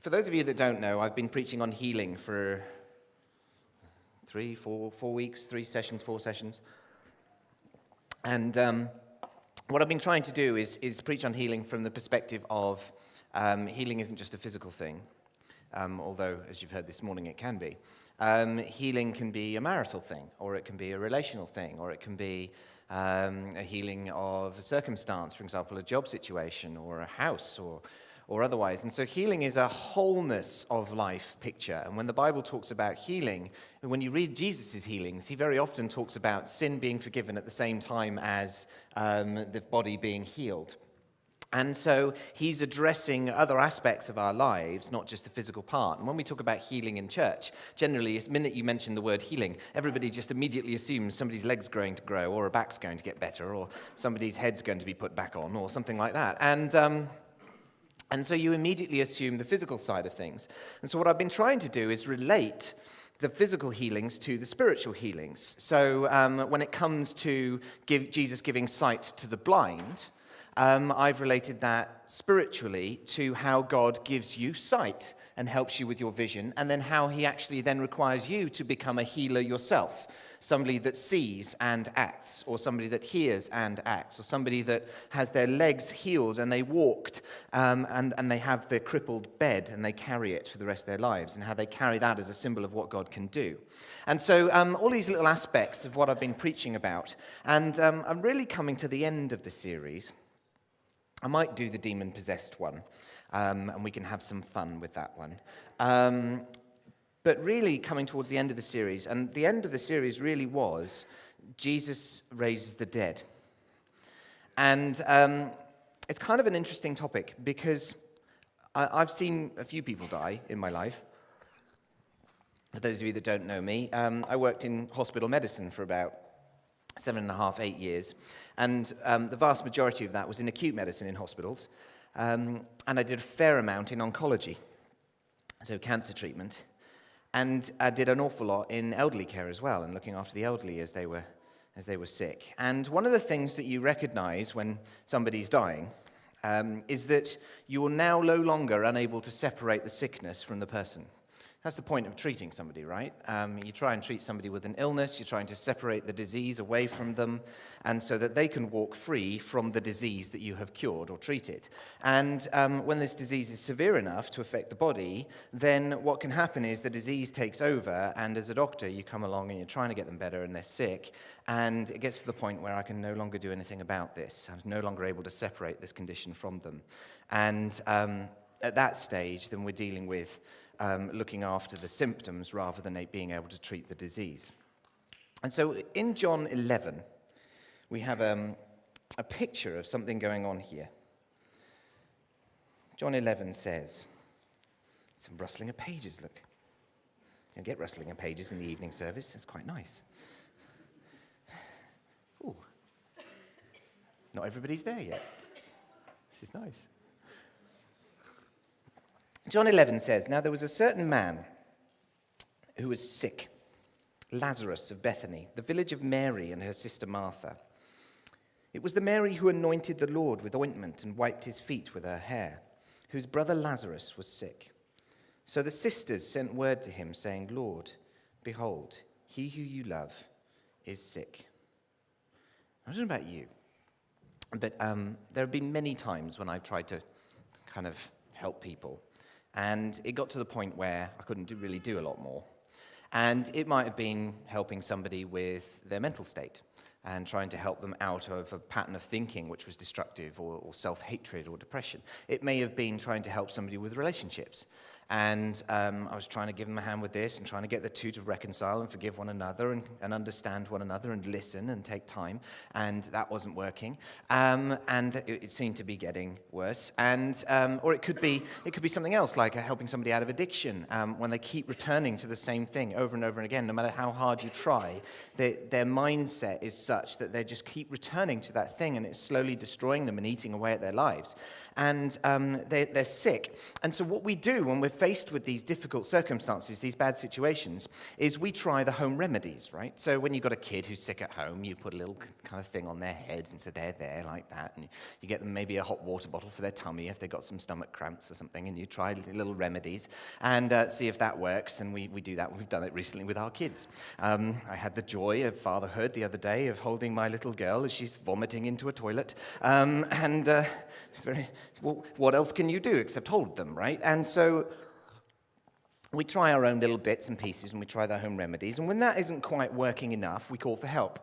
For those of you that don't know, I've been preaching on healing for 4 weeks, 3 sessions, 4 sessions. And what I've been trying to do is preach on healing from the perspective of healing isn't just a physical thing, although, as you've heard this morning, it can be. Healing can be a marital thing, or it can be a relational thing, or it can be a healing of a circumstance, for example, a job situation, or a house, or otherwise. And so healing is a wholeness of life picture. And when the Bible talks about healing, when you read Jesus' healings, he very often talks about sin being forgiven at the same time as the body being healed. And so he's addressing other aspects of our lives, not just the physical part. And when we talk about healing in church, generally, the minute you mention the word healing, everybody just immediately assumes somebody's leg's going to grow, or a back's going to get better, or somebody's head's going to be put back on, or something like that. And so you immediately assume the physical side of things. And so what I've been trying to do is relate the physical healings to the spiritual healings. So when it comes to Jesus giving sight to the blind, I've related that spiritually to how God gives you sight and helps you with your vision, and then how he actually then requires you to become a healer yourself. Somebody that sees and acts, or somebody that hears and acts, or somebody that has their legs healed and they walked and they have their crippled bed and they carry it for the rest of their lives, and how they carry that as a symbol of what God can do. And so all these little aspects of what I've been preaching about, and I'm really coming to the end of the series. I might do the demon-possessed one, and we can have some fun with that one. But really coming towards the end of the series, and the end of the series really was Jesus raises the dead. And it's kind of an interesting topic, because I've seen a few people die in my life. For those of you that don't know me, I worked in hospital medicine for about 7.5, 8 years, and the vast majority of that was in acute medicine in hospitals, and I did a fair amount in oncology, so cancer treatment. And I did an awful lot in elderly care as well, and looking after the elderly as they were sick. And one of the things that you recognize when somebody's dying is that you're now no longer unable to separate the sickness from the person. That's the point of treating somebody, right? You try and treat somebody with an illness, you're trying to separate the disease away from them, and so that they can walk free from the disease that you have cured or treated. And when this disease is severe enough to affect the body, then what can happen is the disease takes over, and as a doctor, you come along and you're trying to get them better, and they're sick, and it gets to the point where I can no longer do anything about this. I'm no longer able to separate this condition from them. And at that stage, then we're dealing with looking after the symptoms rather than being able to treat the disease. And so in John 11, we have a picture of something going on here. John 11 says, some rustling of pages, look. You get rustling of pages in the evening service, that's quite nice. Ooh. Not everybody's there yet. This is nice. John 11 says, "Now there was a certain man who was sick, Lazarus of Bethany, the village of Mary and her sister Martha. It was the Mary who anointed the Lord with ointment and wiped his feet with her hair, whose brother Lazarus was sick. So the sisters sent word to him, saying, 'Lord, behold, he who you love is sick.'" I don't know about you, but there have been many times when I've tried to kind of help people. And it got to the point where I couldn't really do a lot more. And it might have been helping somebody with their mental state and trying to help them out of a pattern of thinking which was destructive, or self-hatred or depression. It may have been trying to help somebody with relationships. And I was trying to give them a hand with this and trying to get the two to reconcile and forgive one another and understand one another and listen and take time. And that wasn't working. And it seemed to be getting worse. And or it could be something else, like helping somebody out of addiction when they keep returning to the same thing over and over and again. No matter how hard you try, their mindset is such that they just keep returning to that thing, and it's slowly destroying them and eating away at their lives. And they're sick. And so what we do when we're faced with these difficult circumstances, these bad situations, is we try the home remedies, right? So when you've got a kid who's sick at home, you put a little kind of thing on their heads and so they're there like that, and you get them maybe a hot water bottle for their tummy if they've got some stomach cramps or something, and you try little remedies and see if that works, and we do that. We've done it recently with our kids. I had the joy of fatherhood the other day of holding my little girl as she's vomiting into a toilet, what else can you do except hold them, right? And so we try our own little bits and pieces, and we try the home remedies, and when that isn't quite working enough, we call for help.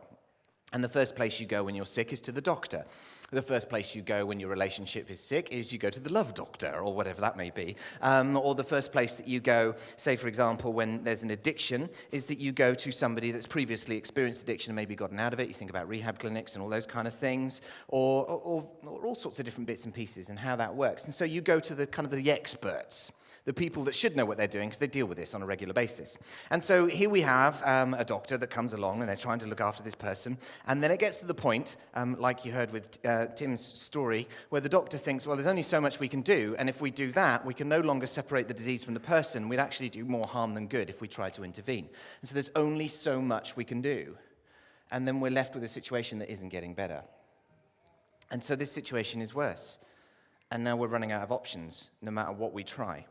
And the first place you go when you're sick is to the doctor. The first place you go when your relationship is sick is you go to the love doctor, or whatever that may be. Or the first place that you go, say, for example, when there's an addiction, is that you go to somebody that's previously experienced addiction and maybe gotten out of it. You think about rehab clinics and all those kind of things, or all sorts of different bits and pieces and how that works. And so you go to the kind of the experts, the people that should know what they're doing because they deal with this on a regular basis. And so here we have a doctor that comes along and they're trying to look after this person. And then it gets to the point, like you heard with Tim's story, where the doctor thinks, well, there's only so much we can do. And if we do that, we can no longer separate the disease from the person. We'd actually do more harm than good if we try to intervene. And so there's only so much we can do. And then we're left with a situation that isn't getting better. And so this situation is worse. And now we're running out of options, no matter what we try.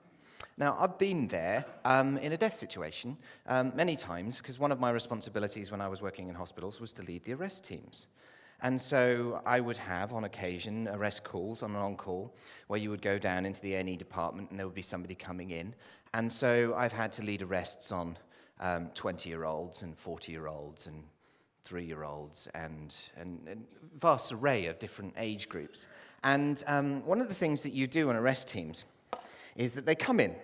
Now, I've been there in a death situation many times, because one of my responsibilities when I was working in hospitals was to lead the arrest teams. And so I would have, on occasion, arrest calls on an on-call, where you would go down into the A&E department and there would be somebody coming in. And so I've had to lead arrests on 20-year-olds and 40-year-olds and 3-year-olds and a vast array of different age groups. And one of the things that you do on arrest teams is that they come in.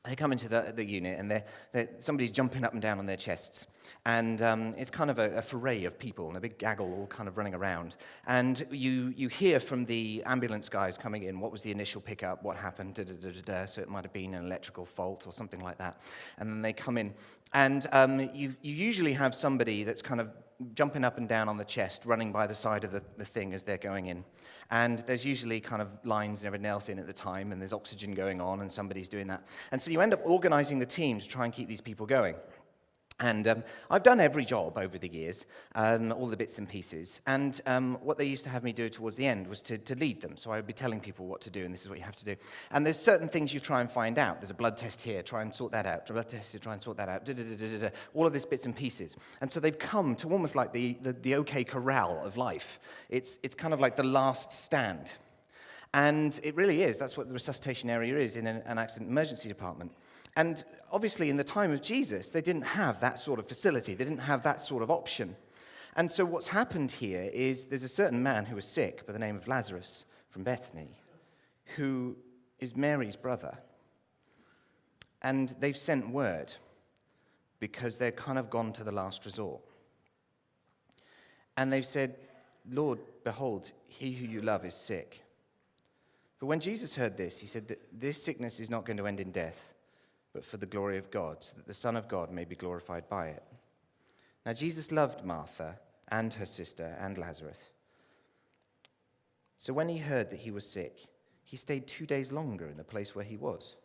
They come into the unit, and somebody's jumping up and down on their chests. And it's kind of a foray of people, and a big gaggle all kind of running around. And you hear from the ambulance guys coming in, what was the initial pickup, what happened, so it might have been an electrical fault or something like that. And then they come in. And you usually have somebody that's kind of jumping up and down on the chest, running by the side of the thing as they're going in. And there's usually kind of lines and everything else in at the time, and there's oxygen going on, and somebody's doing that. And so you end up organizing the team to try and keep these people going. And I've done every job over the years, all the bits and pieces. And what they used to have me do towards the end was to lead them. So I would be telling people what to do, and this is what you have to do. And there's certain things you try and find out. There's a blood test here, try and sort that out. A blood test here, try and sort that out. All of these bits and pieces. And so they've come to almost like the OK Corral of life. It's kind of like the last stand. And it really is. That's what the resuscitation area is in an accident emergency department. And obviously, in the time of Jesus, they didn't have that sort of facility. They didn't have that sort of option. And so what's happened here is there's a certain man who was sick by the name of Lazarus from Bethany, who is Mary's brother. And they've sent word because they've kind of gone to the last resort. And they've said, Lord, behold, he who you love is sick. But when Jesus heard this, he said that this sickness is not going to end in death, but for the glory of God, so that the Son of God may be glorified by it. Now, Jesus loved Martha and her sister and Lazarus. So when he heard that he was sick, he stayed 2 days longer in the place where he was.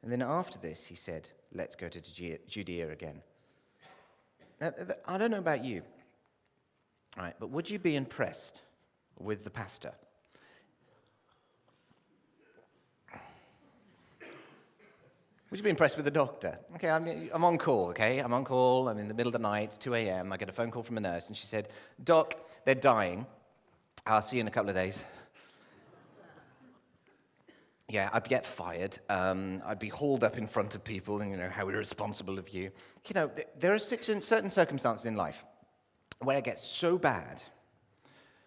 And then after this, he said, let's go to Judea again. Now, I don't know about you, all right, but would you be impressed with the pastor? Would you be impressed with the doctor? Okay, I'm on call, okay? I'm on call, I'm in the middle of the night, it's 2 a.m., I get a phone call from a nurse, and she said, Doc, they're dying. I'll see you in a couple of days. Yeah, I'd get fired. I'd be hauled up in front of people, and, how irresponsible of you. There are certain circumstances in life where it gets so bad,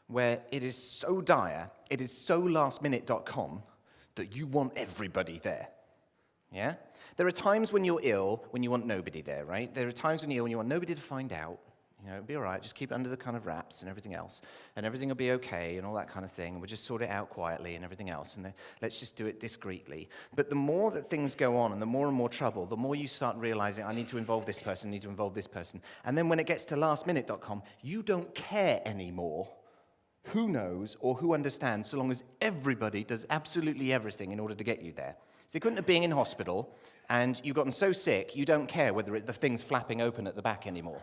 where it is so dire, it is so lastminute.com that you want everybody there. Yeah? There are times when you're ill when you want nobody there, right? There are times when you're ill when you want nobody to find out. It'll be all right, just keep it under the kind of wraps and everything else. And everything will be okay and all that kind of thing. We'll just sort it out quietly and everything else. And let's just do it discreetly. But the more that things go on and the more trouble, the more you start realizing, I need to involve this person, I need to involve this person. And then when it gets to lastminute.com, you don't care anymore who knows or who understands, so long as everybody does absolutely everything in order to get you there. It's the equivalent of being in hospital and you've gotten so sick you don't care whether the thing's flapping open at the back anymore.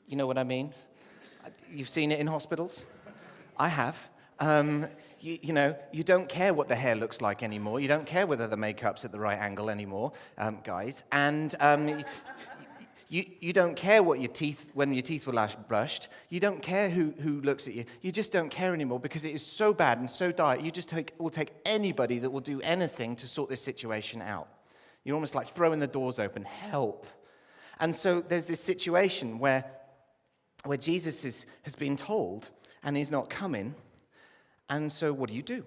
You know what I mean? You've seen it in hospitals? I have. You don't care what the hair looks like anymore. You don't care whether the makeup's at the right angle anymore, guys. And you don't care what when your teeth were last brushed. You don't care who looks at you. You just don't care anymore because it is so bad and so dire. You just will take anybody that will do anything to sort this situation out. You're almost like throwing the doors open, help. And so there's this situation where Jesus has been told and he's not coming. And so what do you do?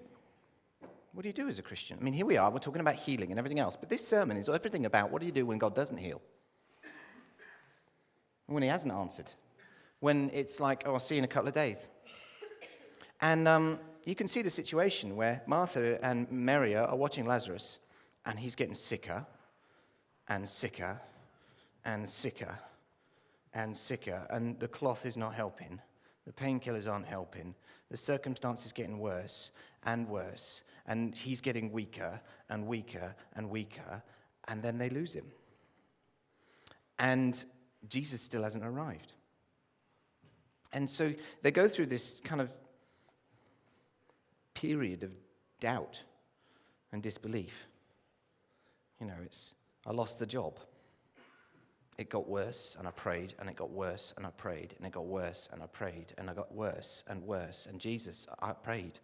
What do you do as a Christian? I mean, here we are, we're talking about healing and everything else, but this sermon is everything about what do you do when God doesn't heal? When he hasn't answered. When it's like, I'll see you in a couple of days. And you can see the situation where Martha and Mary are watching Lazarus, and he's getting sicker and sicker and sicker and sicker, and the cloth is not helping. The painkillers aren't helping. The circumstance is getting worse and worse, and he's getting weaker and weaker and weaker, and then they lose him. And Jesus still hasn't arrived. And so they go through this kind of period of doubt and disbelief. I lost the job. It got worse, and I prayed, and it got worse, and I prayed, and it got worse, and I prayed, and I got worse and worse. And Jesus, I prayed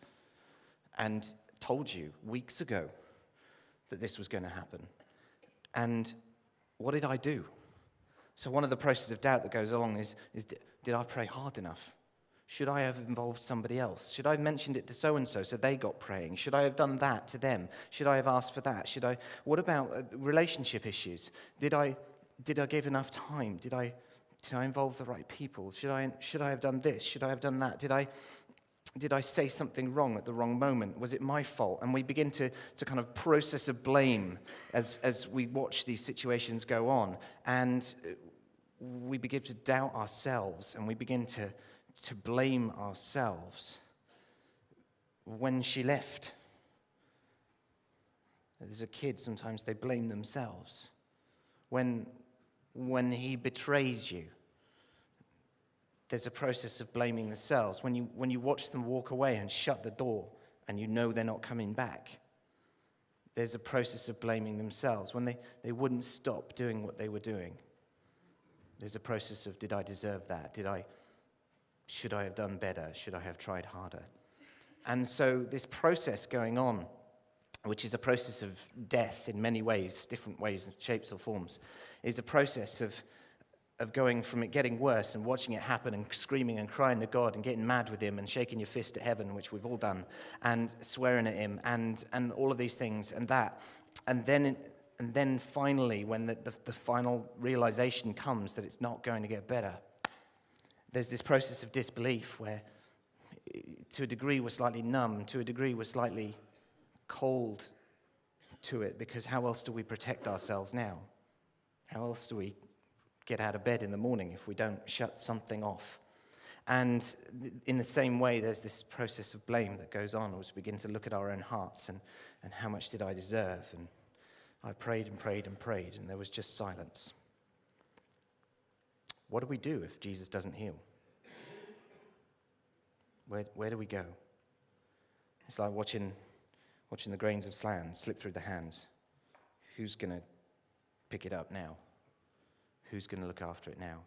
and told you weeks ago that this was going to happen. And what did I do? So one of the processes of doubt that goes along is did I pray hard enough? Should I have involved somebody else? Should I have mentioned it to so-and-so so they got praying? Should I have done that to them? Should I have asked for that? What about relationship issues? Did I give enough time? Did I involve the right people? Should I have done this? Should I have done that? Did I say something wrong at the wrong moment? Was it my fault? And we begin to kind of process of blame as we watch these situations go on. And we begin to doubt ourselves, and we begin to blame ourselves. When she left, as a kid, sometimes they blame themselves. When he betrays you, there's a process of blaming themselves. When you watch them walk away and shut the door and you know they're not coming back, there's a process of blaming themselves. When they wouldn't stop doing what they were doing, there's a process of, did I deserve that? Should I have done better? Should I have tried harder? And so this process going on, which is a process of death in many ways, different ways, shapes or forms, is a process of going from it getting worse and watching it happen and screaming and crying to God and getting mad with him and shaking your fist at heaven, which we've all done, and swearing at him and all of these things and that. And then finally, when the final realization comes that it's not going to get better, there's this process of disbelief where to a degree we're slightly numb, to a degree we're slightly cold to it, because how else do we protect ourselves now? How else do we get out of bed in the morning if we don't shut something off? And in the same way, there's this process of blame that goes on as we begin to look at our own hearts and how much did I deserve? And I prayed and prayed and prayed, and there was just silence. What do we do if Jesus doesn't heal? Where do we go? It's like watching the grains of sand slip through the hands. Who's going to pick it up now? Who's going to look after it now?